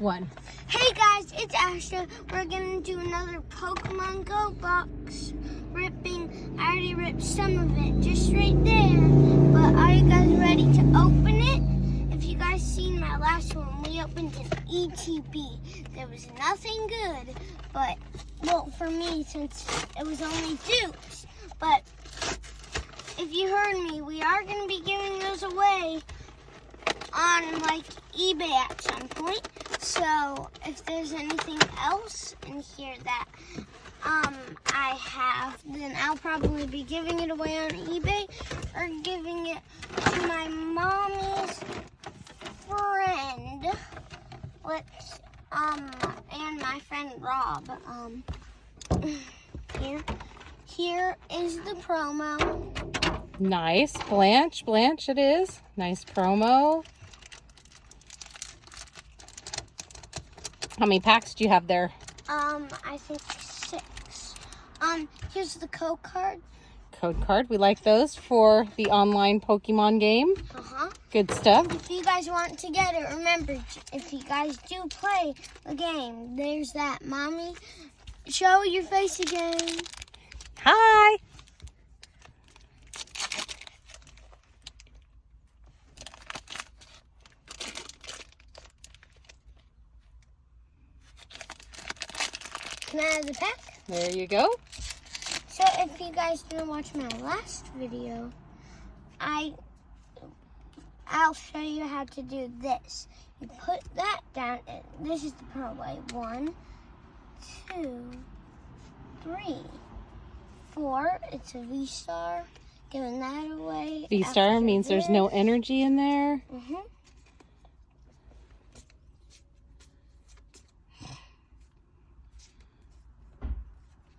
One. Hey guys, it's Asha. We're gonna do another Pokemon GO box ripping. I already ripped some of it, just right there. But are you guys ready to open it? If you guys seen my last one, we opened an ETB. There was nothing good, but, well, for me, since it was only dupes. But if you heard me, we are gonna be giving those away on like eBay at some point. So if there's anything else in here that I have, then I'll probably be giving it away on eBay or giving it to my mommy's friend, and my friend Rob. Here is the promo. Nice. Blanche it is. Nice promo. How many packs do you have there? I think 6. Here's the code card. Code card. We like those for the online Pokemon game. Good stuff. If you guys want to get it, remember, if you guys do play the game, there's that. Mommy, show your face again. Hi. Can I have the pack? There you go. So if you guys didn't watch my last video, I'll show you how to do this. You put that down. This is the pro way. 1, 2, 3, 4. It's a V-Star. Giving that away. V-Star means there's no energy in there.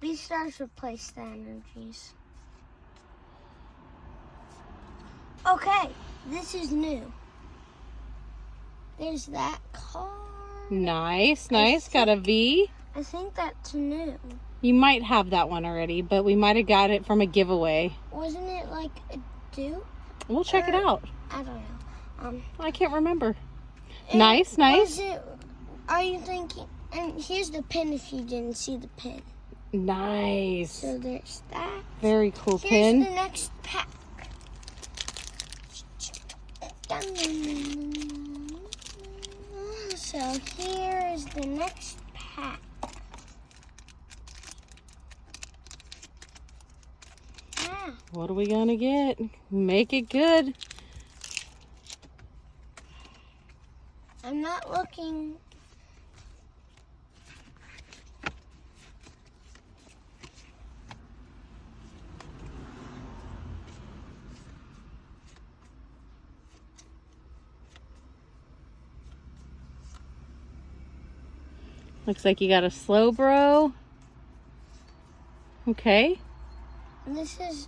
V-Stars replace the energies. Okay, this is new. There's that card. Nice. Got a V. I think that's new. You might have that one already, but we might have got it from a giveaway. Wasn't it like a dupe? We'll check it out. I don't know. I can't remember. Nice. Are you thinking? And here's the pin if you didn't see the pin. Nice. So there's that. Very cool Here's pin. the next pack. So here is the next pack. What are we gonna get? Make it good. I'm not looking. Looks like you got a slow bro. Okay. This is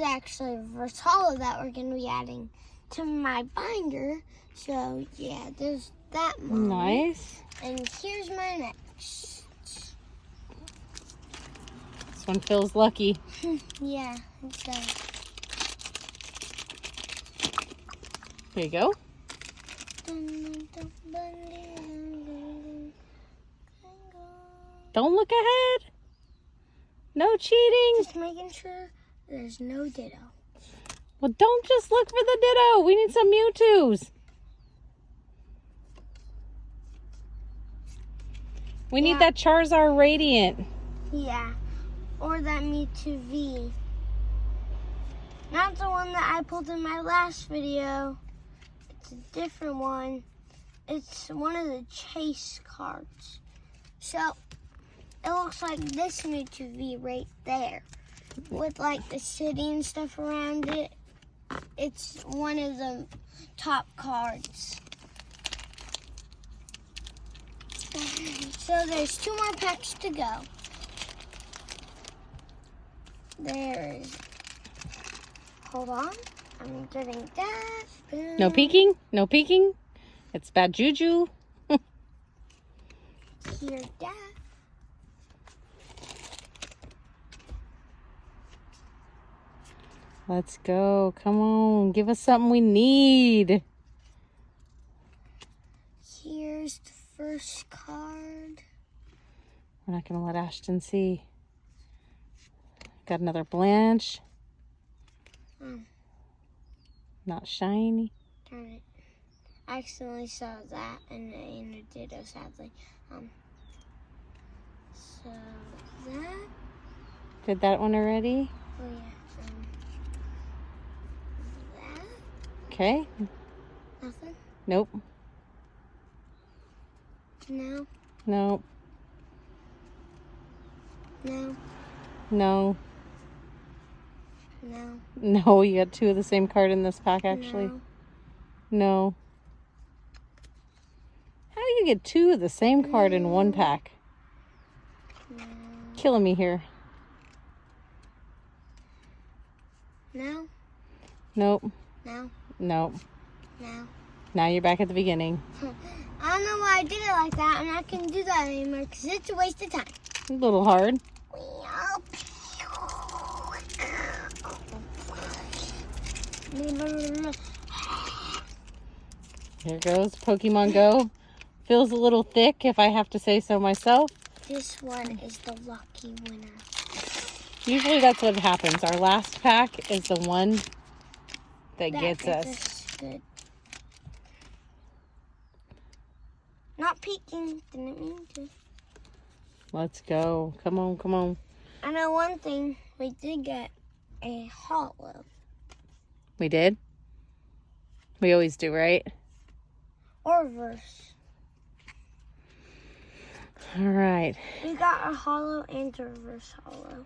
actually Vertala that we're gonna be adding to my binder. So yeah, there's that one. Nice. And here's my next. This one feels lucky. Yeah, it does. There you go. Don't look ahead. No cheating. Just making sure there's no Ditto. Well, don't just look for the Ditto. We need some Mewtwo's. We need that Charizard Radiant. Yeah, or that Mewtwo V. Not the one that I pulled in my last video. It's a different one. It's one of the chase cards. So, it looks like this Mewtwo V right there. With like the city and stuff around it. It's one of the top cards. So there's 2 more packs to go. There's, hold on, I'm getting that. No peeking. No peeking. It's bad juju. Here, that. Let's go. Come on. Give us something we need. Here's the first card. We're not going to let Ashton see. Got another Blanche. Not shiny. Darn it. I accidentally saw that and a ditto, sadly. So that. Did that one already? Oh, yeah. That. Okay. Nothing? Nope. No. Nope. No. No. No. No, you got 2 of the same card in this pack, actually. No. No. How do you get 2 of the same card in one pack? No. Killing me here. No. Nope. No. Nope. No. Now you're back at the beginning. I don't know why I did it like that. I'm not going to do that anymore because it's a waste of time. A little hard. Here goes Pokemon Go. Feels a little thick, if I have to say so myself. This one is the lucky winner. Usually that's what happens. Our last pack is the one that gets us. This good. Not peeking. Didn't mean to. Let's go. Come on, come on. I know one thing. We did get a hollow. We did? We always do, right? Or reverse. All right. We got a hollow and a reverse hollow.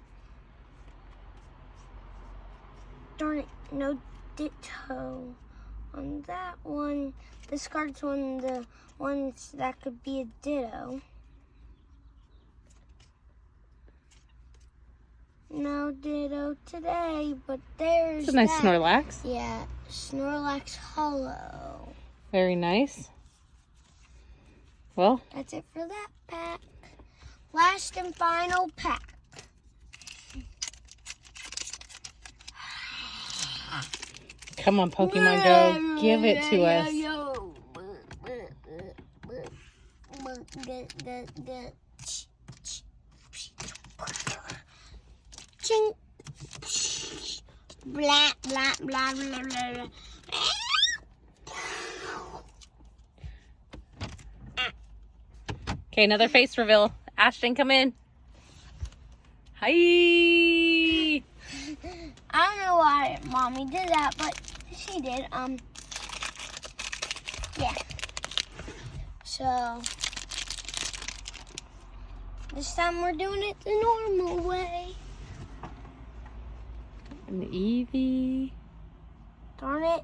Darn it. No ditto on that one. This card's one of the ones that could be a ditto. No ditto today, but there's It's a nice that. Snorlax. Yeah, Snorlax hollow. Very nice. Well, That's it for that pack. Last and final pack. come on, Pokemon Go. Give it to us. Ching. Blah, blah, blah, blah, blah, blah. Okay, another face reveal. Ashton, come in. Hi. I don't know why Mommy did that, but she did. Yeah. So this time we're doing it the normal way. An Eevee. Darn it.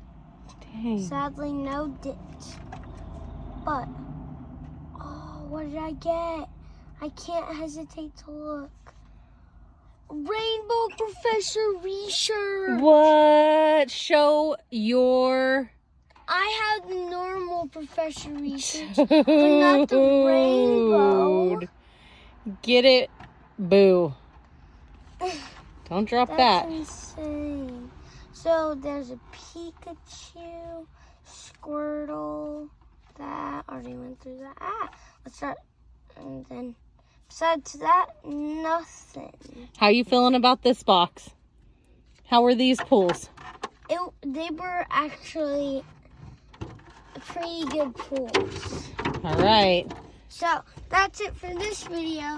Dang. Sadly, no dits. But, oh, what did I get? I can't hesitate to look. Rainbow Professor Research. What? Show your... I had the normal Professor Research, but not the rainbow. Dude. Get it, boo. Don't drop That's that. insane. So there's a Pikachu, Squirtle. That already went through that. Let's start. And then besides that, nothing. How you feeling about this box? How were these pulls? They were actually pretty good pulls. All right. So that's it for this video.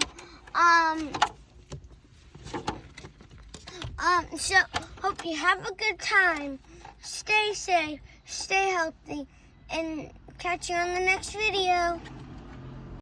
So hope you have a good time. Stay safe, stay healthy, and catch you on the next video.